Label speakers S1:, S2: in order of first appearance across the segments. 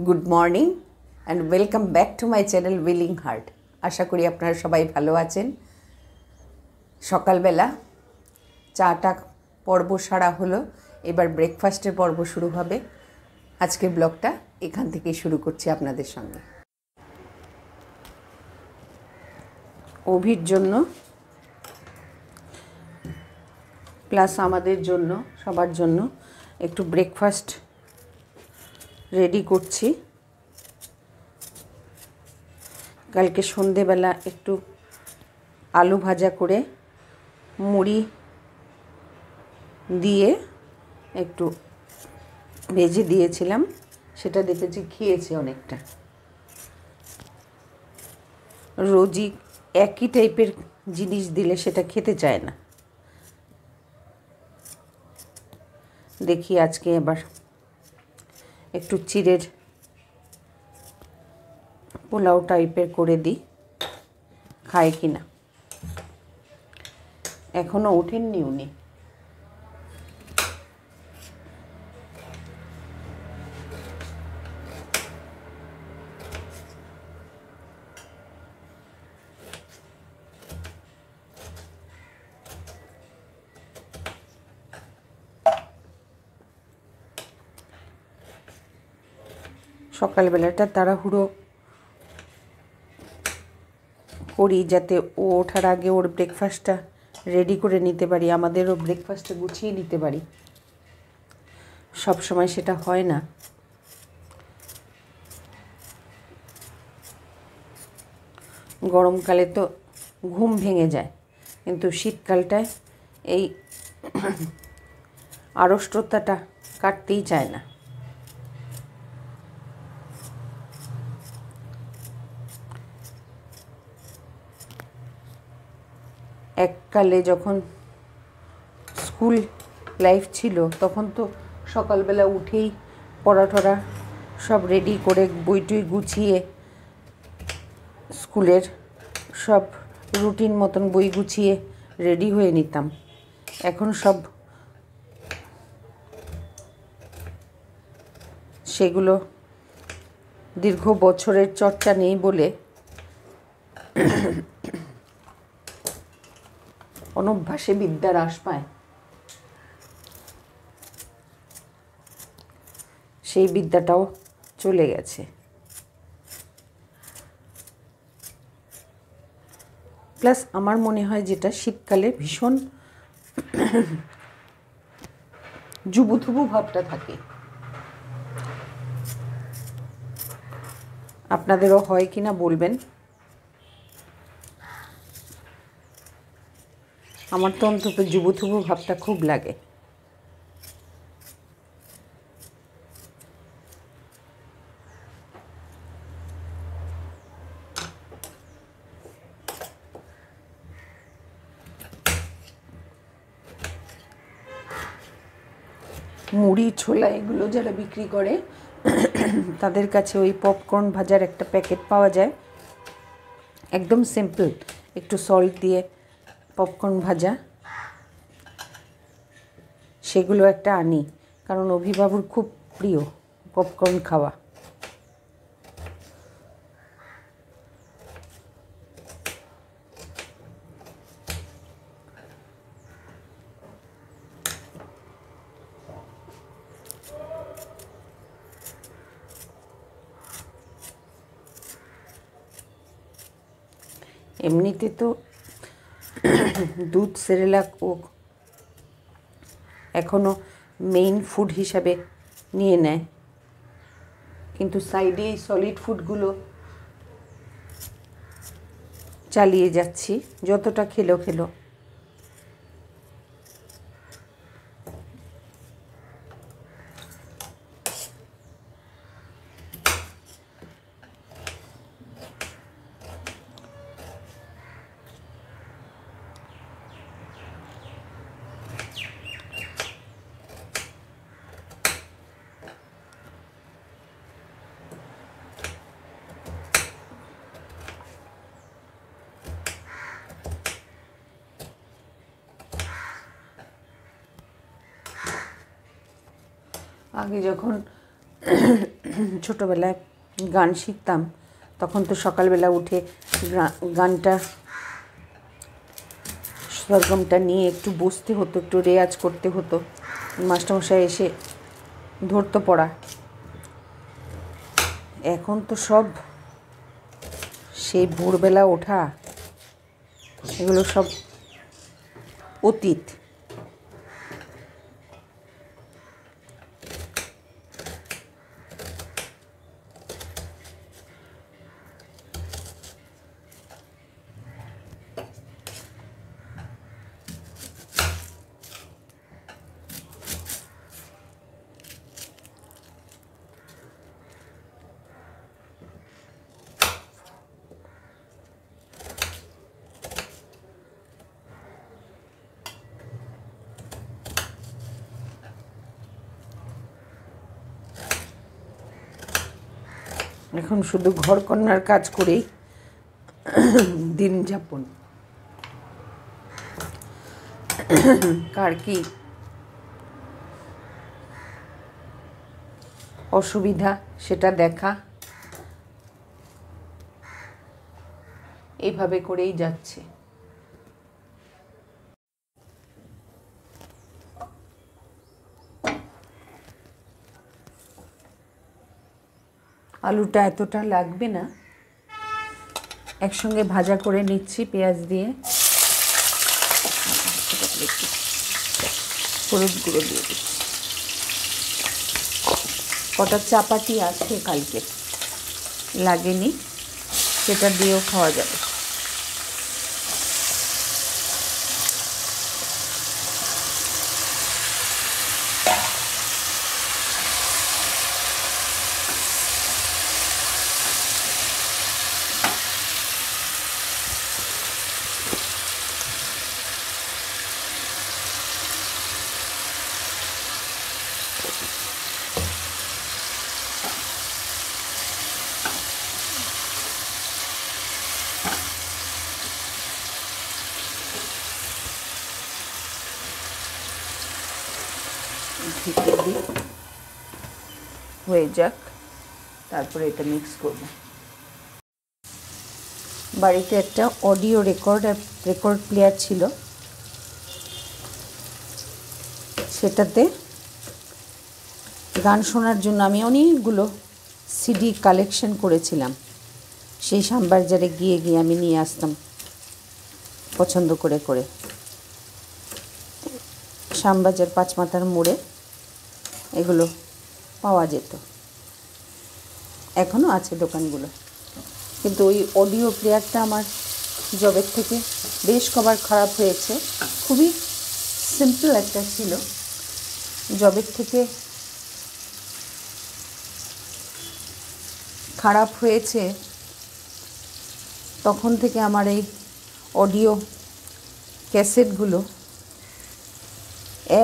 S1: Good morning and welcome back to my channel willing heart. আশা করি আপনারা সবাই ভালো আছেন। সকালবেলা চাটা পর্ব সারা হলো, এবার ব্রেকফাস্টের পর্ব শুরু হবে। আজকের ব্লগটা এখান থেকেই শুরু করছি আপনাদের সঙ্গে। অভির জন্য প্লাস আমাদের জন্য, সবার জন্য একটু ব্রেকফাস্ট রেডি করছি। কালকে সন্ধেবেলা একটু আলু ভাজা করে মুড়ি দিয়ে একটু ভেজে দিয়েছিলাম, সেটা দেখেছি খেয়েছে অনেকটা। রোজই একই টাইপের জিনিস দিলে সেটা খেতে চায় না। দেখি আজকে এবার একটু চিড়ের পোলাও টাইপের করে দিই, খায় কি না। এখনও ওঠেননি উনি। সকালবেলাটা তাড়াহুড়ো করি যাতে ও ওঠার আগে ওর ব্রেকফাস্টটা রেডি করে নিতে পারি, আমাদেরও ব্রেকফাস্টটা গুছিয়ে নিতে পারি। সব সময় সেটা হয় না। গরমকালে তো ঘুম ভেঙে যায়, কিন্তু শীতকালটায় এই আড়ষ্টতাটা কাটতেই চায় না। এককালে যখন স্কুল লাইফ ছিল তখন তো সকালবেলা উঠেই পড়াঠরা সব রেডি করে বইটই গুছিয়ে স্কুলের সব রুটিন মতন বই গুছিয়ে রেডি হয়ে নিতাম। এখন সব সেগুলো দীর্ঘ বছরের চর্চা নেই বলে অনভ্যাসে বিদ্যার হ্রাস পায়। সেই বিদ্যাটাও চলে গেছে। প্লাস আমার মনে হয় যেটা শীতকালে ভীষণ জুবুথুবু ভাবটা থাকে। আপনাদেরও হয় কি না বলবেন। আমার তো অন্তত জুবুথুবু ভাবটা খুব লাগে। মুড়ি ছোলা এগুলো যারা বিক্রি করে তাদের কাছে ওই পপকর্ন ভাজার একটা প্যাকেট পাওয়া যায়, একদম সিম্পল, একটু সল্ট দিয়ে পপকর্ন ভাজা, সেগুলো একটা আনি, কারণ অভিবাবুর খুব প্রিয় পপকর্ন খাওয়া। এমনিতে তো দুধ সেরেলাক ও এখনও মেইন ফুড হিসাবে নিয়ে নেয়, কিন্তু সাইডে এই সলিড ফুডগুলো চালিয়ে যাচ্ছি, যতটা খেলো। আগে যখন ছোটোবেলায় গান শিখতাম, তখন তো সকালবেলা উঠে গানটা সরগমটা নিয়ে একটু বসতে হতো, একটু রেয়াজ করতে হতো। মাস্টারমশাই এসে ধরতো পড়া। এখন তো সব সেই ভোরবেলা ওঠা, এগুলো সব অতীত। এখন শুধু ঘরকন্নার কাজ করেই দিন যাপন। কার কি অসুবিধা সেটা দেখা, এইভাবে করেই যাচ্ছে। আলুটা এতটা লাগবে না, একসঙ্গে ভাজা করে নিচ্ছি পেঁয়াজ দিয়ে। হলুদ গুঁড়ো দিয়ে দিচ্ছি। কটা চাপাতি আছে কালকে, লাগেনি, সেটা দিয়েও খাওয়া যাবে। ঢেকে দিই, হয়ে যাক, তারপরে এটা মিক্স করব। বাড়িতে একটা অডিও রেকর্ড প্লেয়ার ছিল, সেটাতে গান শোনার জন্য আমি অনেকগুলো সিডি কালেকশন করেছিলাম। সেই শ্যামবাজারে গিয়ে আমি নিয়ে আসতাম পছন্দ করে করে। শ্যামবাজার পাঁচমাথার মোড়ে এগুলো পাওয়া যেত, এখনও আছে দোকানগুলো। কিন্তু ওই অডিও প্লেয়ারটা আমার জবের থেকে বেশ কবার খারাপ হয়েছে। খুবই সিম্পল একটা ছিল, জবের থেকে খারাপ হয়েছে, তখন থেকে আমার এই অডিও ক্যাসেটগুলো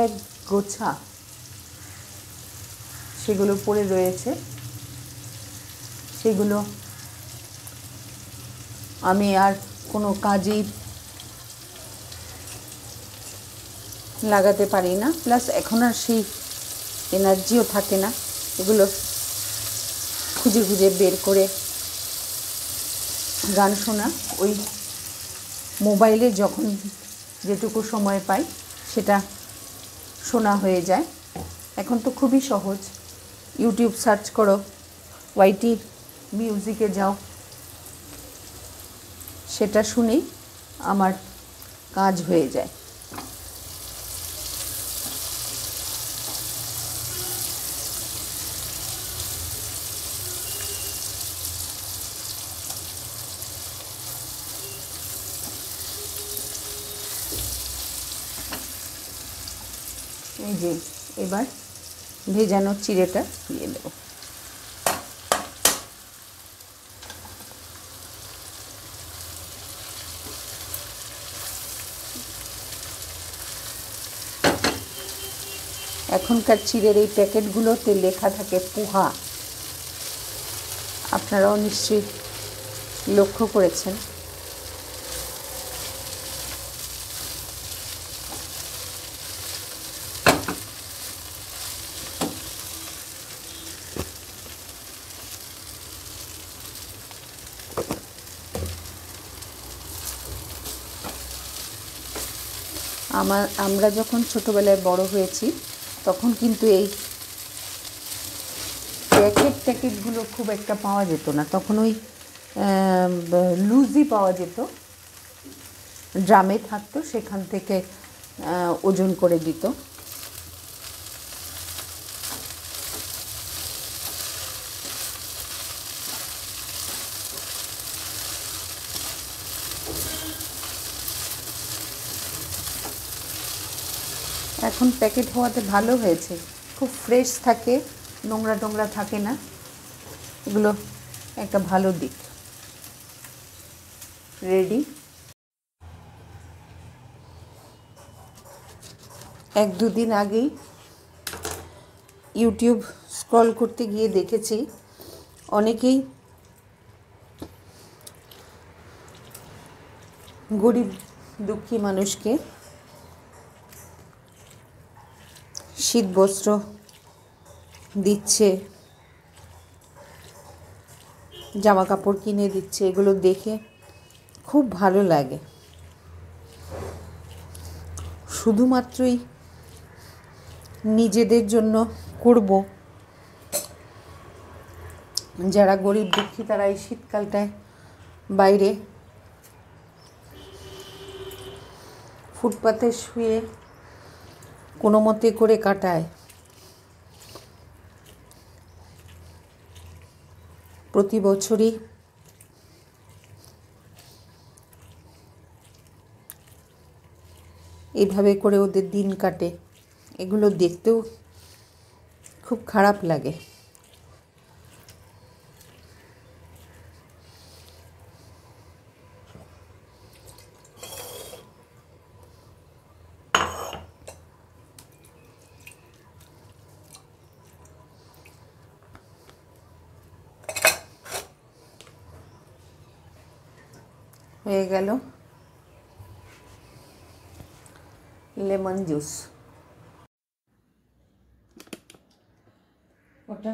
S1: এক গোছা সেগুলো পড়ে রয়েছে। সেগুলো আমি আর কোনো কাজেই লাগাতে পারি না, প্লাস এখন আর সেই এনার্জিও থাকে না এগুলো খুঁজে খুঁজে বের করে গান শোনা। ওই মোবাইলে যখন যেটুকু সময় পাই সেটা শোনা হয়ে যায়। এখন তো খুবই সহজ, ইউটিউব সার্চ করো, ওয়াইটি মিউজিকে যাও, সেটা শুনেই আমার কাজ হয়ে যায়। এই যে এবার ভেজানো চিড়েটা দিয়ে দেব। এখনকার চিড়ের এই প্যাকেটগুলোতে লেখা থাকে পোহা, আপনারাও নিশ্চয়ই লক্ষ্য করেছেন। আমরা যখন ছোটোবেলায় বড় হয়েছি তখন কিন্তু এই প্যাকেটগুলো খুব একটা পাওয়া যেত না, তখন ওই লুজই পাওয়া যেত, ড্রামে থাকতো, সেখান থেকে ওজন করে দিত। এখন প্যাকেট হওয়াতে ভালো হয়েছে, খুব ফ্রেশ থাকে, নোংরা টোংরা থাকে না, এগুলো একটা ভালো দিক। রেডি। 1-2 দিন আগেই ইউটিউব স্ক্রল করতে গিয়ে দেখেছি অনেকেই গরিব দুঃখী মানুষকে শীত বস্ত্র দিচ্ছে, জামা কাপড় কিনে দিচ্ছে, এগুলো দেখে খুব ভালো লাগে। শুধুমাত্রই নিজেদের জন্য করব, যারা গরিব দুঃখী তারা এই শীতকালটায় বাইরে ফুটপাতে শুয়ে কোনো মতে করে কাটায়, প্রতি বছরই এইভাবে করে ওদের দিন কাটে, এগুলো দেখতেও খুব খারাপ লাগে। হয়ে গেল লেমন জুস। ওটা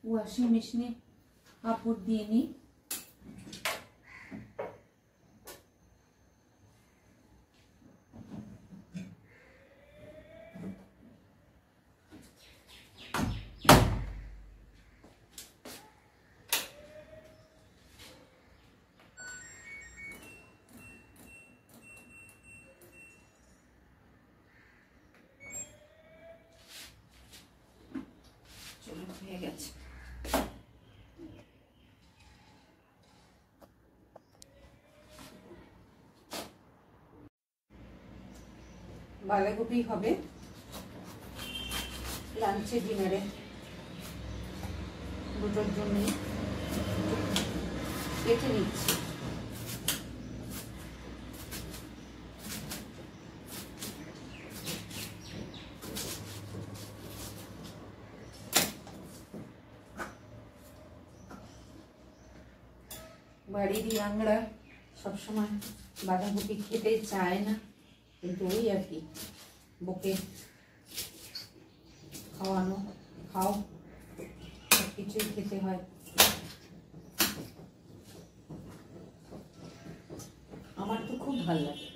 S1: ওয়াশিং মেশিনে কাপড় দিয়ে নিই। হয়ে গেছে। বাঁধাকপি হবে লাঞ্চে ডিনারে, দুটোর জন্যই কেটে নিচ্ছি। বাড়ির ইয়াংরা সবসময় বাঁধাকপি খেতে চায় না, কিন্তু ওই আর কি, বকে খাওয়ানো, খাও, সব কিছুই খেতে হয়। আমার তো খুব ভালো লাগে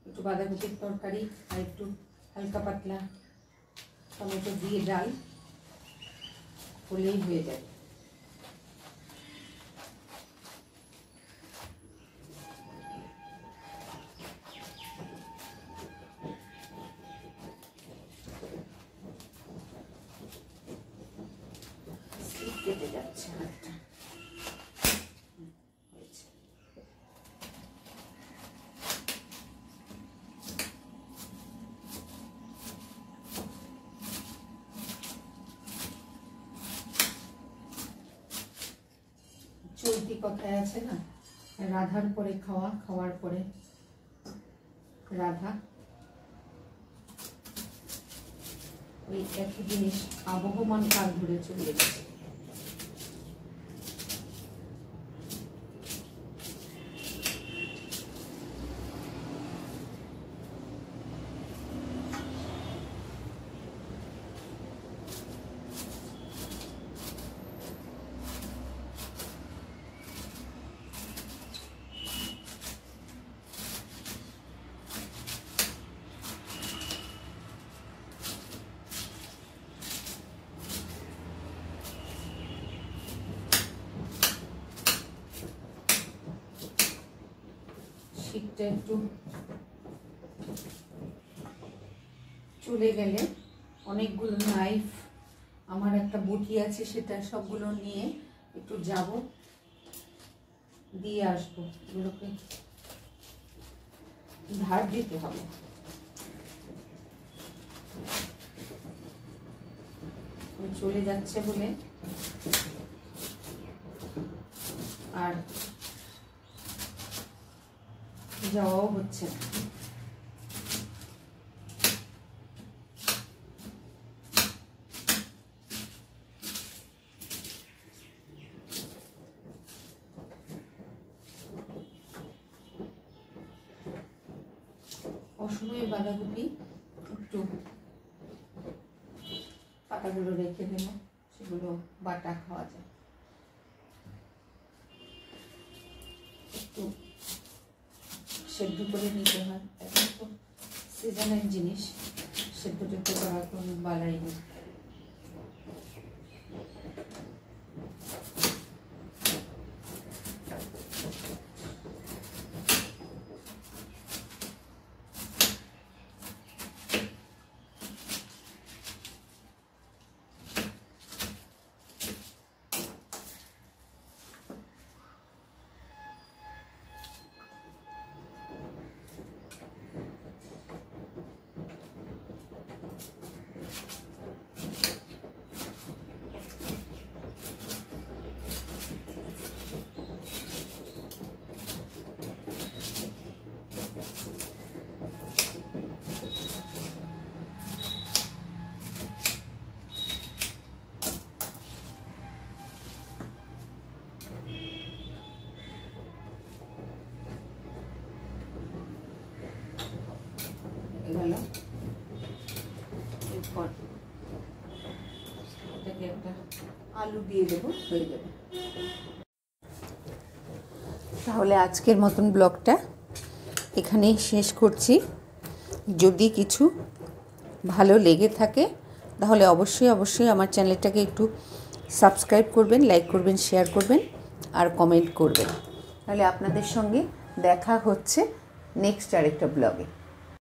S1: একটু বাঁধাকপির তরকারি আর একটু হালকা পাতলা টমেটো দিয়ে ডাল হলেই হয়ে যায়। কেটে যাচ্ছে হাতটা। চলতি কথায় আছে না, রাধার পরে খাওয়া, খাওয়ার পরে রাধা, ওই একই জিনিস আবহমান কাল ধরে চলে গেছে। শীতটা একটু চলে গেলে অনেকগুলো নাইফ, আমার একটা বটি আছে, সেটা সবগুলো নিয়ে একটু যাব, দিয়ে আসবো। এগুলোকে ধার দিতে হবে। চলে যাচ্ছে বলে আর যাওয়াও হচ্ছে না। অসময়ে বাঁধাকপি একটু পাতাগুলো রেখে দিল, সেগুলো বাটা খাওয়া যায়। একটু সেদ্ধ করে নিতে হয়, এখন তো সিজনের জিনিস, সেদ্ধ টেদ্ধ করার কোনো বালাই নেই। গেল, এরপর এটাকে একটা আলু দিয়ে দেবো, হয়ে যাবে। তাহলে আজকের মতন ব্লগটা এখানেই শেষ করছি। যদি কিছু ভালো লেগে থাকে তাহলে অবশ্যই আমার চ্যানেলটাকে একটু সাবস্ক্রাইব করবেন, লাইক করবেন, শেয়ার করবেন আর কমেন্ট করবেন। তাহলে আপনাদের সঙ্গে দেখা হচ্ছে নেক্সট আরেকটা ব্লগে।